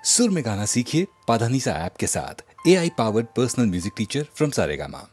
सुर में गाना सीखिए पाधानीसा ऐप के साथ। AI powered personal music teacher from Saregama.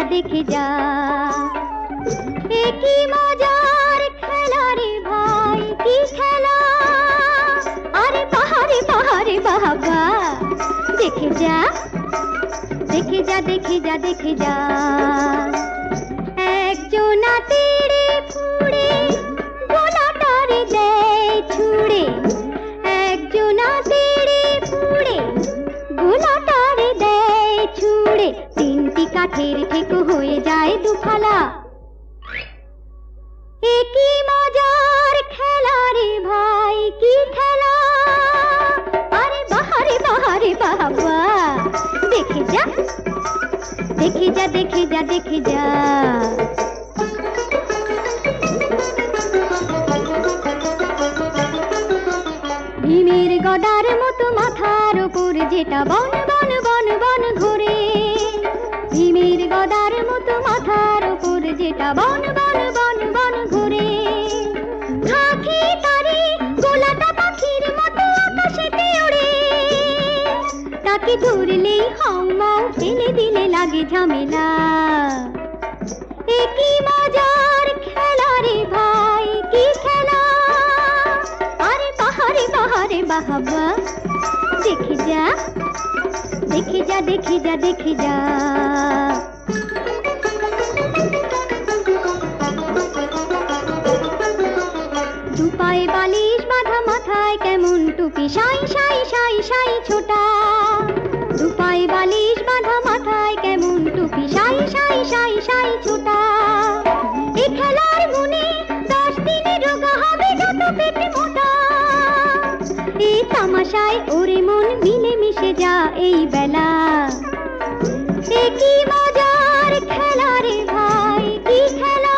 देखे जा एक ही मजार खेला रे भाई की खेला। अरे बहारे बहारे बहावा देखे जा देखे जा देखे जा देखे जा। एक जोना तेरे फूड़े गोला तारे दे छुड़े। एक जोना तेरे फूड़े गोला तारे दे छुड़े। तीनटी काठेर ठेको হয়ে যায় দুফালা। একই মজার খেলা রে ভাই কি খেলা। আরে বাহারে বাহারে বাবা দেখে যা দেখে যা দেখে যা দেখে যা। ভীমের গদার মতো মাথার উপর যেটা বন বন বন বন ঘুরে। ভীমের গদার মতো মাথার উপর যেটা বন বন বন বন ঘুরে। খাকি তারে গোলাটা পাখির মতো আকাশেতে ওড়ে। তাকে ধরলেই হাউমাউ ফেলে দিলে লাগে ঝামেলা। একই মজার খেলা রে ভাই কি খেলা। আরে বাহারে বাহারে বাহাবা দেখে যা দেখে যা দেখে যা দেখে যা। দুপায়ে বালিশ বাঁধা, মাথায় কেমন টুপি, সাই সাই সাই সাই ছোটা। দুপায়ে বালিশ বাঁধা, মাথায় কেমন টুপি, সাই সাই সাই সাই ছোটা। এই খেলার গুণে 10 দিনে রোগা হবে যত পেট মোটা। এই তামাশায় ওরে মন মিলে মিশে যা এই বেলা। এ কি মজার খেলা রে ভাই, কি খেলা।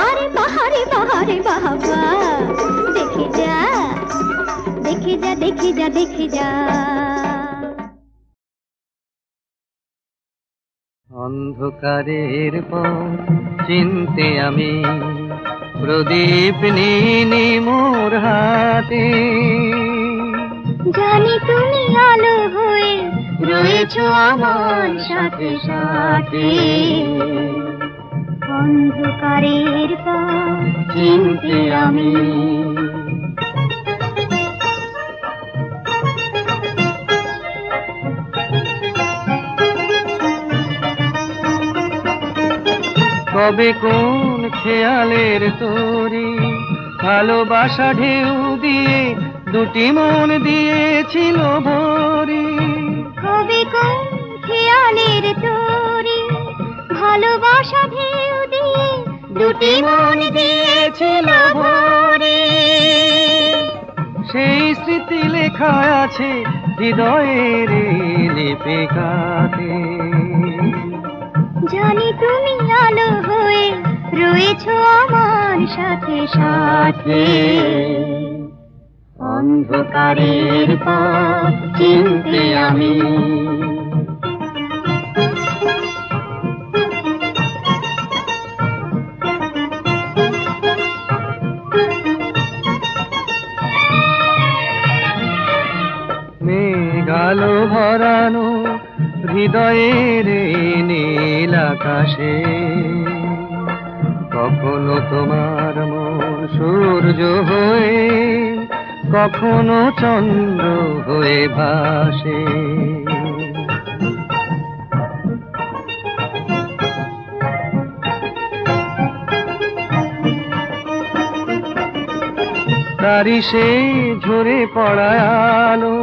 আরে বাহারে বাহারে বাবা, দেখে যা দেখে যা দেখে যা দেখে যা। অন্ধকারের পথ চিনতে আমি প্রদীপ নিয়ে মোর হাতে। জানি তুমি আলো হয়ে রয়েছো আমার সাথে সাথে। অন্ধকারের পথ চিনতে আমি। কবে কোন খেয়ালের তোরে ভালোবাসা ঢেউ দিয়ে দুটি মন দিয়েছিল ভরে। কবে কোন খেয়ালের তোরে ভালোবাসা ঢেউ দিয়ে দুটি মন দিয়েছিল ভরে। সেই স্মৃতি লেখা আছে হৃদয়ের লিপিকাতে। জানি তুমি আলো হয়ে রয়েছো আমার সাথে সাথে। অন্ধকারের পথ চিনতে আমি। মেঘালো ভরানো হৃদয়ের নীল আকাশে কখনো তোমার মন সূর্য হয়ে কখনো চন্দ্র হয়ে ভাসে। তারি সে ঝরে পড়া আলো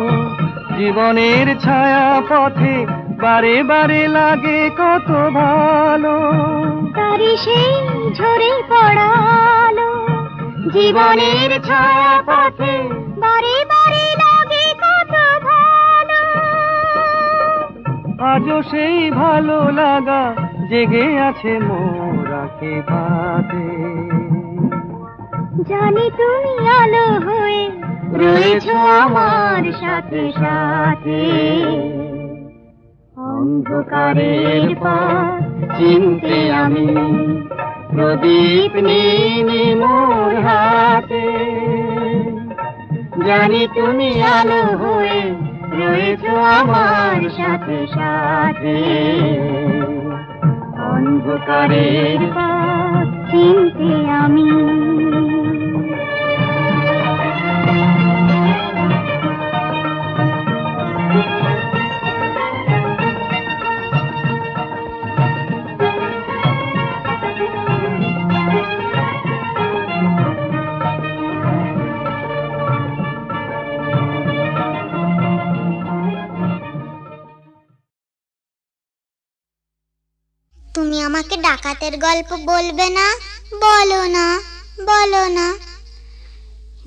জীবনের ছায়া পথে বারে বারে লাগে কত ভালো। তারি সেই ঝরে পড়ালো জীবনের ছায়া পথে বারে বারে লাগে কত ভালো। আজও সেই ভালো লাগা জেগে আছে মোর আঁখে ভাতে। জানি তুমি আলো হয়ে রয়েছো আমার সাথে সাথে। অন্ধকারের পথ চিনতে আমি প্রদীপ নিয়ে মোর হাতে। জানি তুমি আলো হয়ে রয়েছো আমার সাথে সাথে। অন্ধকারের পথ চিনতে আমি। তুমি আমাকে ডাকাতের গল্প বলবে না? বলো না, বলো না।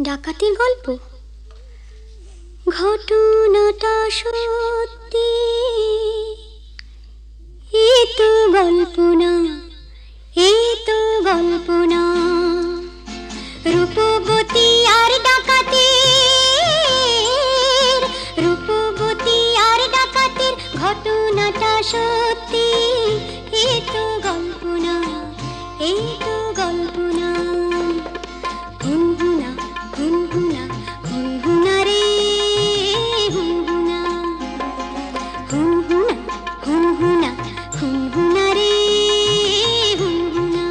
ডাকাতির গল্প? ঘটনাটা সত্যি, এ তো গল্প না, এ তো গল্প না। রূপবতী আর ডাকাতের, রূপবতী আর ডাকাতের ঘটনাটা সত্যি, এ তো গল্প না, এ তো গল্প না। হুনহুনা হুনহুনা হুনহুনা রে হুনহুনা, হুনহুনা হুনহুনা হুনহুনা রে হুনহুনা।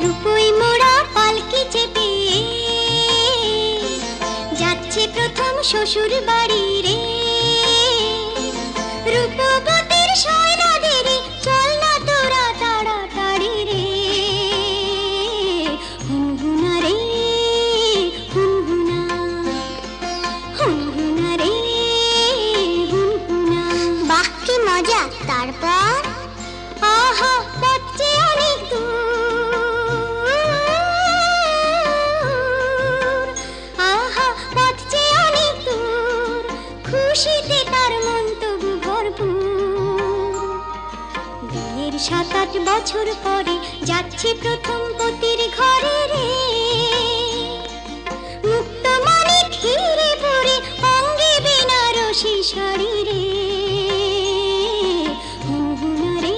রূপই মোড়া পালকি চেপে যাচ্ছে প্রথম খুশিতে তার মন তবু ভরপুর। বিয়ের 7-8 বছর পরে যাচ্ছে প্রথম পতির ঘরে রে, মুক্ত মনে ধীরে পড়ে অঙ্গে বেনারসি শাড়ি রে। হুনহুনা রে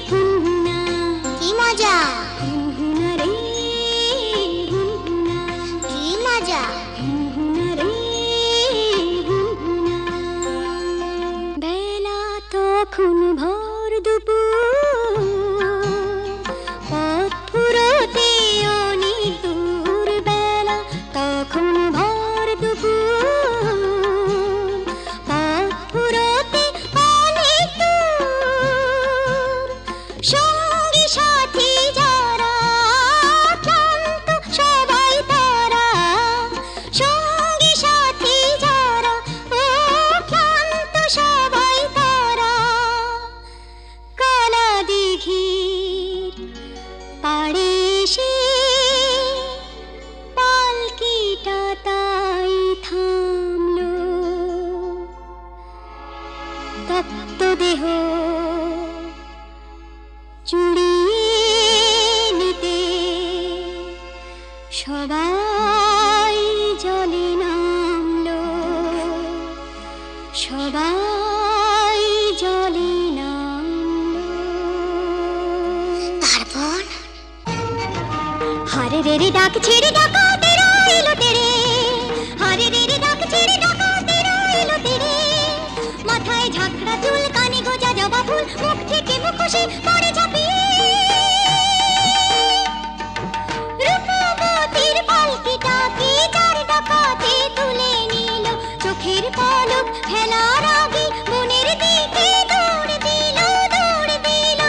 হুনহুনা, কি মজা, হুনহুনা রে হুনহুনা, কি মজা। হুনহুনা রে হুনহুনা। বেলা তখন ভর দুপুর, পথ ফুরোতে অনেক দূর। বেলা তখন ভর দুপুর, পথ ফুরোতে অনেক দূর। সঙ্গী সাথী যারা ক্লান্ত সবাই তারা, সঙ্গী সাথী যারা ও ক্লান্ত সবাই তারা। কালা দিঘির পাড়ে এসে পালকিটা তাই থামলো। তপ্ত দেহ চুড়িয়ে নিতে সবাই জলে নামলো, সবাই জলে নামলো। তারপর হারে রে রে ডাক ছেড়ে ডাকাতেরা এলো তেরে, হারে রে রে ডাক ছেড়ে ডাকাতেরা এলো তেরে। মাথায় ঝাঁকড়া চুল, কানে গোজা জবা ফুল, মুখ থেকে মুখোশে পড়ে ঝাঁপিয়ে। রূপবতীর পালকিটাকে চার ডাকাতে তুলে নিল, চোখের পলক ফেলার আগে মনের দিকে দৌড় দিল, দৌড় দিল।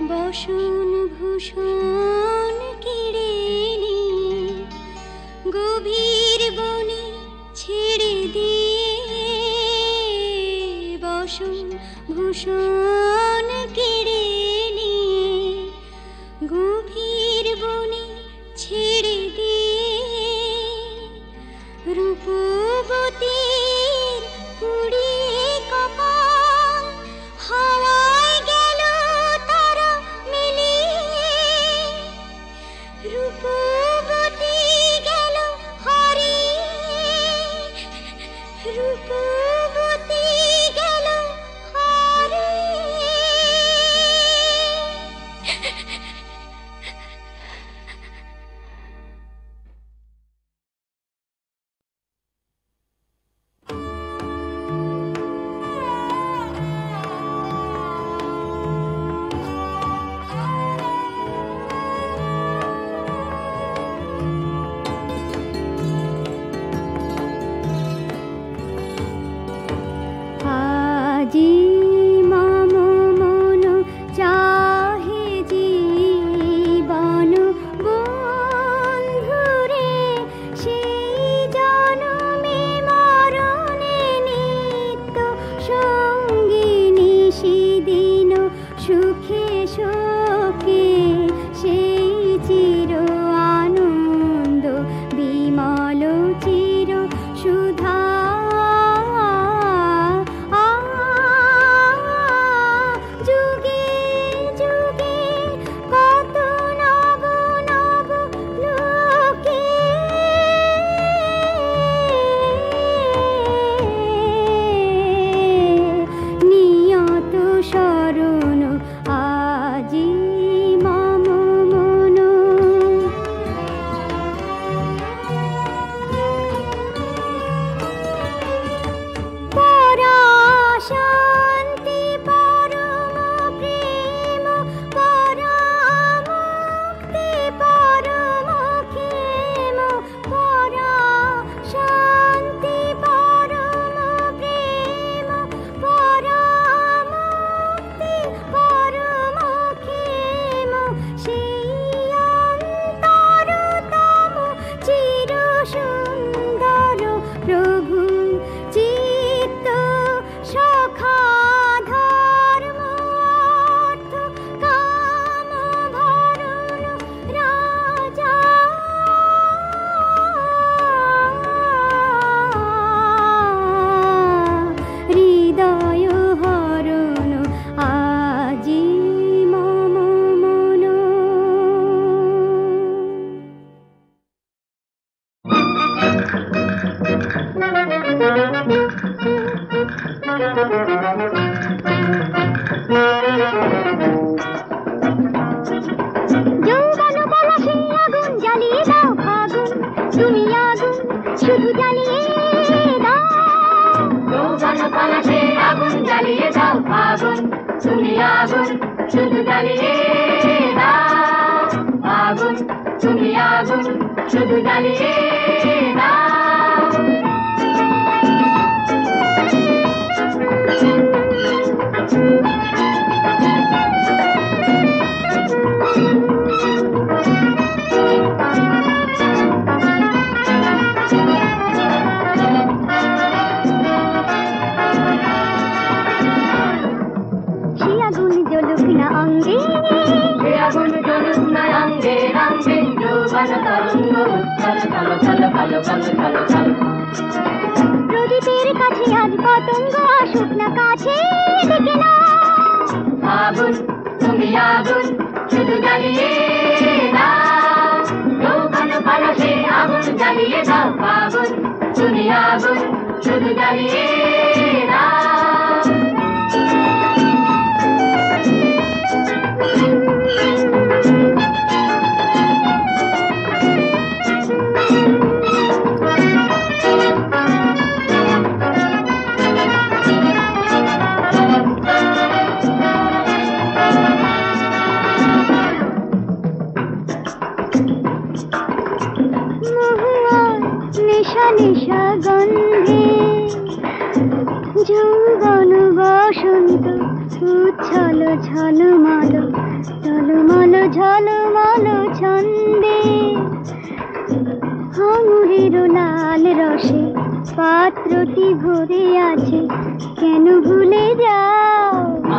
বসন ভূষণ কেড়ে নিয়ে গভীর বনে ছেড়ে দিয়ে, বসন ভূষণ কেড়ে নিয়ে গভীর বনে ছেড়ে দিয়ে। রূপবতীর পুড়িয়ে কপাল হাওয়ায় গেল তারা মিলিয়ে। রূপবতী গেল হারিয়ে, রূপবতী গেল হারিয়ে। যৌবন পলাশে আগুন জ্বালিয়ে দাও ফাগুন, তুমি আগুন শুধু জ্বালিয়ে দাও। যৌবন পলাশে আগুন জ্বালিয়ে দাও ফাগুন, তুমি আগুন শুধু জ্বালিয়ে দাও। আগুন, তুমি আগুন শুধু জ্বালিয়ে দাও। আগুন জ্বলুক না অঙ্গে, আগুন জ্বলুক না অঙ্গে রঙ্গে, যৌবন তরঙ্গ উচ্ছল ছল ছল ভালো ভালো ছল ছল। প্রদীপের কাছে আজ পতঙ্গ আসুক না কাছে, ডেকে না। আগুন, তুমি আগুন শুধু জ্বালিয়ে দাও। যৌবন পলাশে আগুন জ্বালিয়ে দাও আগুন, তুমি আগুন শুধু জ্বালিয়ে দাও। নেশা নেশা গন্ধে যৌবন বসন্ত উচ্ছল ঝলমল টলমল ঝলমল ছন্দে। আঙুরের লাল রসে পাত্রটি ভরে আছে, কেন ভুলে যাও।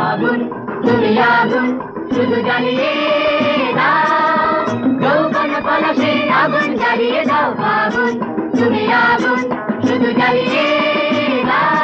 আগুন, তুমি আগুন শুধু জ্বালিয়ে দাও। যৌবন পলাশে আগুন জ্বালিয়ে দাও আগুন, তুমি আগুন শুধু জ্বালিয়ে দাও।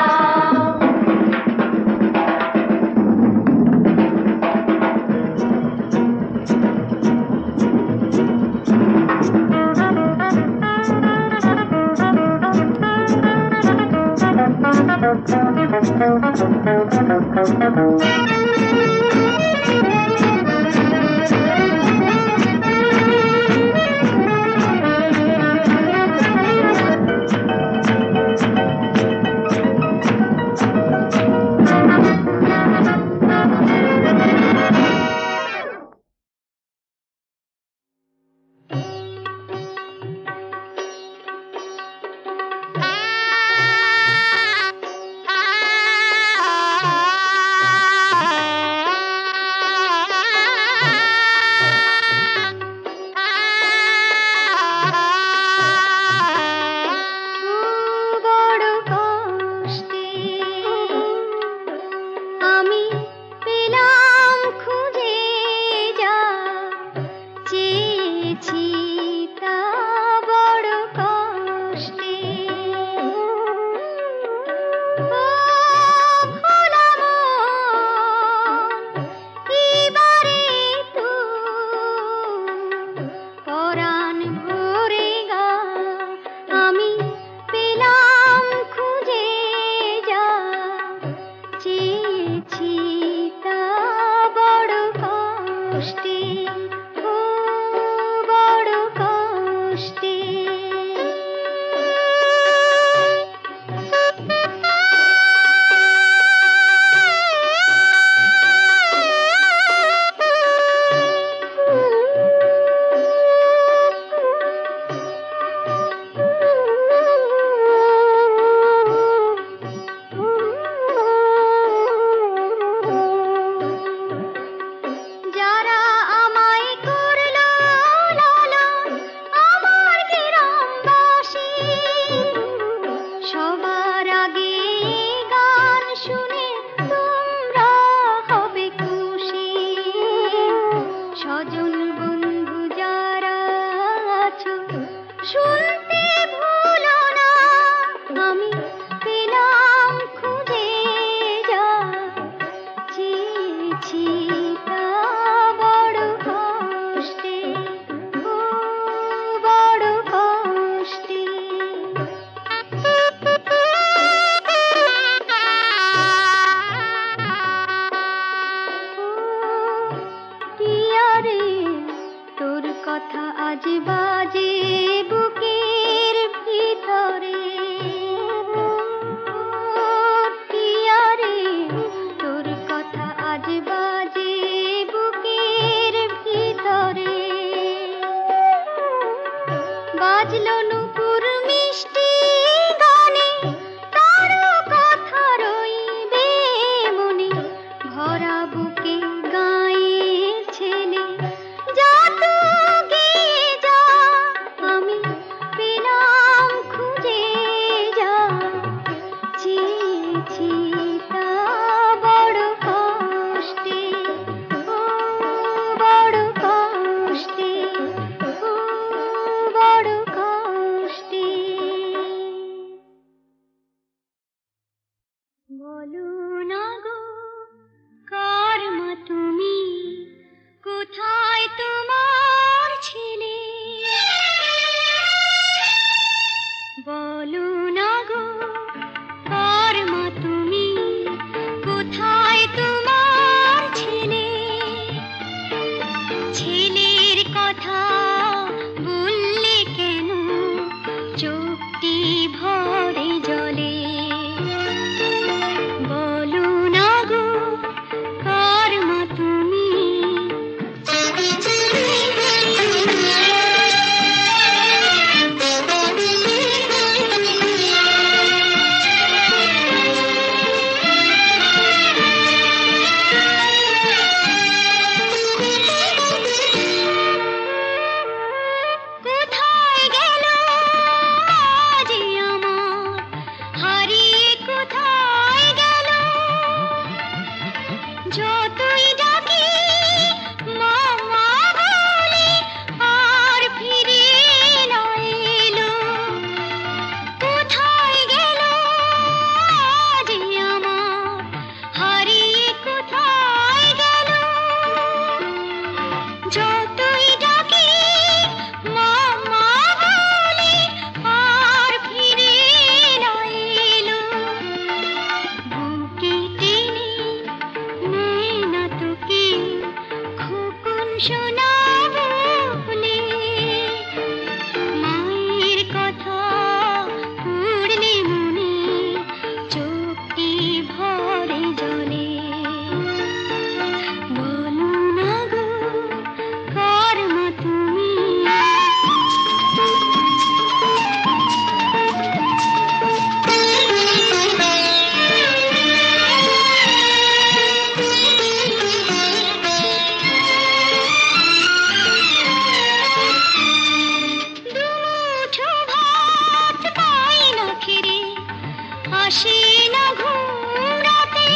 আসে না ঘুম রাতে,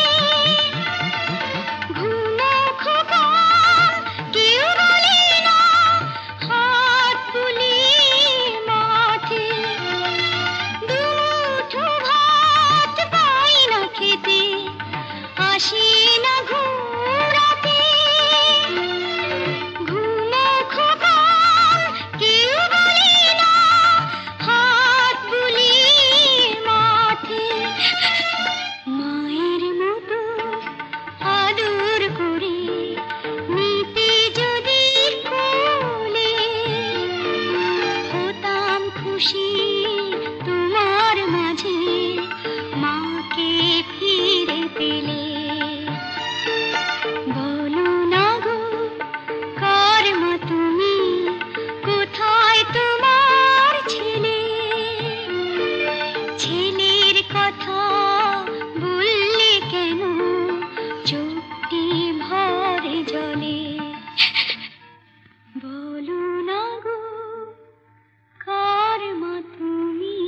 ঘুমো খোকন কেউ বলে না, হাত বুলিয়ে মাথে, দুমুঠো ভাত পাই না খেতে, আসে না ঘুম রাতে, ঘুমো খোকন কেউ বলে না, হাত বুলিয়ে মাথে, মায়ের মতো আদর করে নিতে যদি কোলে, হতাম খুশি তোমার মাঝে মাকে ফিরে পেলে। বলো না গো কার মা তুমি, কোথায় তোমার ছেলে, ছেলের কথা বললে কেন চোখটি ভরে জলে। বলো না গো কার মা তুমি।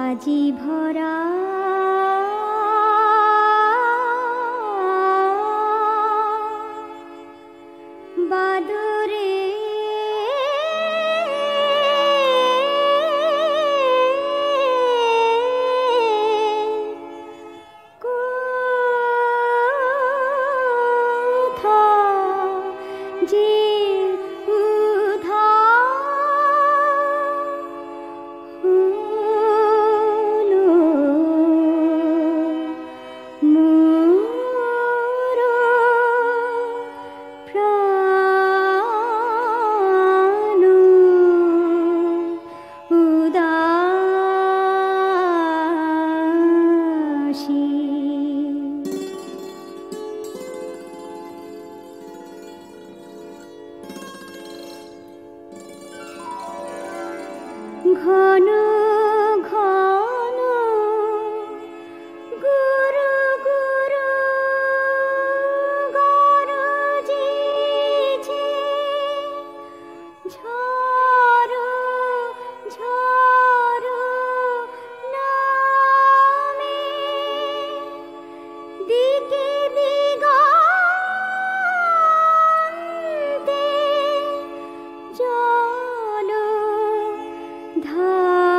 আজি ভরা বাদরে কোথা যে ঘন ঘন গুরু গুরু গরজিছে, ঝড় ঝড় নামে, দিকে দিগন্তে জল ধারা।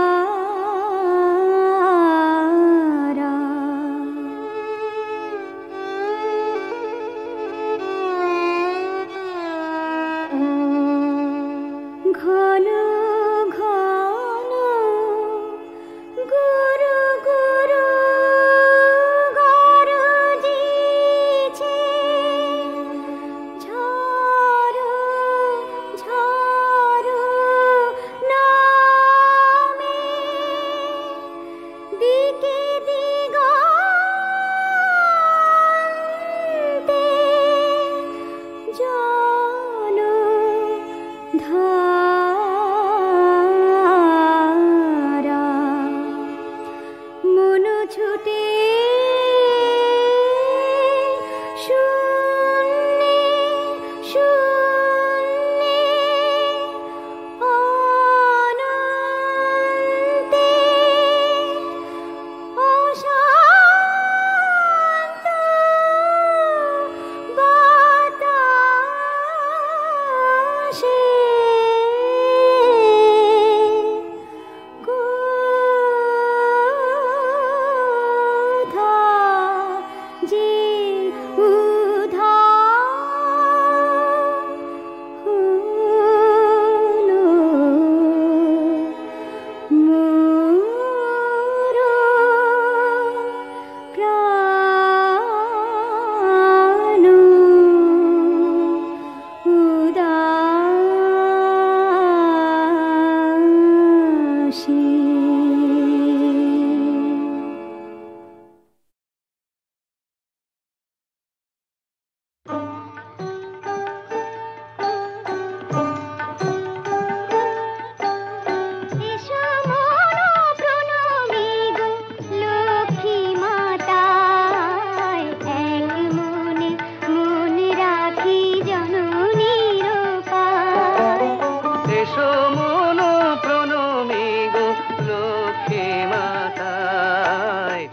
শোনো প্রণমী গো লক্ষ্মী মাতায়,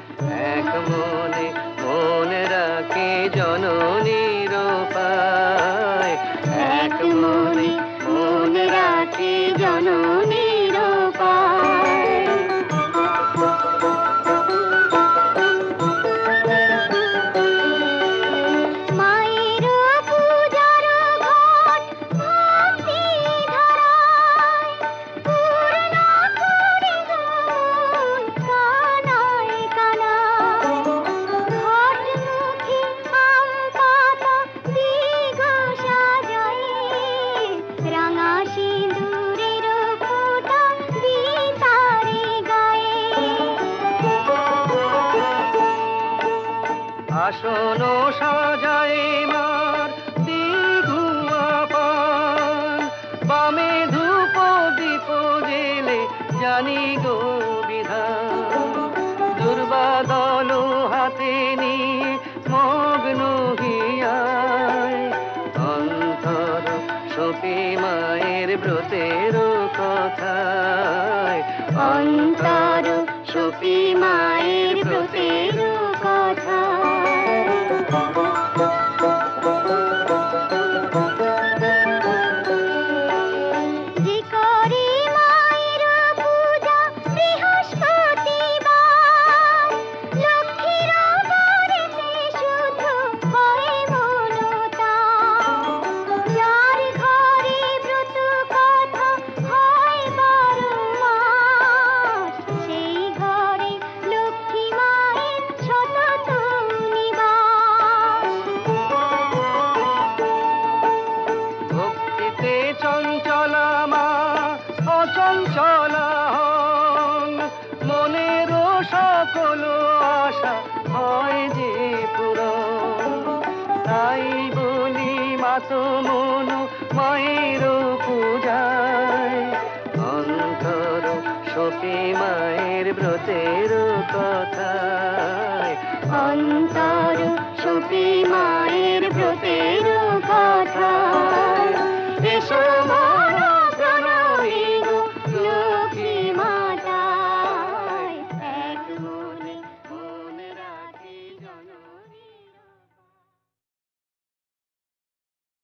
এক মনে মন রাখে জননীর পায়, এক মনে মন রাখে জননীর পায়। মায়ের পূজার ঘট ভক্তি ধারায় পূর্ণ করে মন কানায় কানায়। ঘটমুখী আম পাতা দিগ সাজায়, রাঙা সিঁদুরের ফোঁটা দিতারে গায়ে। আসন সাজায় মার দিঘুয়া পান, বামে ধূপ দীপ জেলে জানি গো বিধান। দুর্বাদল হাতে নিয়ে মগ্ন হিয়ায়, অন্তর সপি মায়ের ব্রতের কথায়, অন্তর সপি মায়ের ব্রতের কথা। যে করে মায়ের পূজা বৃহস্পতিবার, লক্ষ্মীর বাড়িতে শুধু করে মনতা। যার ঘরে ব্রত কথা হয় 12 মাস, সেই ঘরে লক্ষ্মী মায়ের সতত নিবাস। ভক্তিতে চঞ্চলা মা অচঞ্চলা হন, মনের সকল আশা হয় যে পূরণ। তাই বলি মাত মন মায়ের পূজায়, অন্তর সপি মায়ের ব্রতের কথায়, অন্তর সপি মায়ের ব্রতের কথা। এসো মা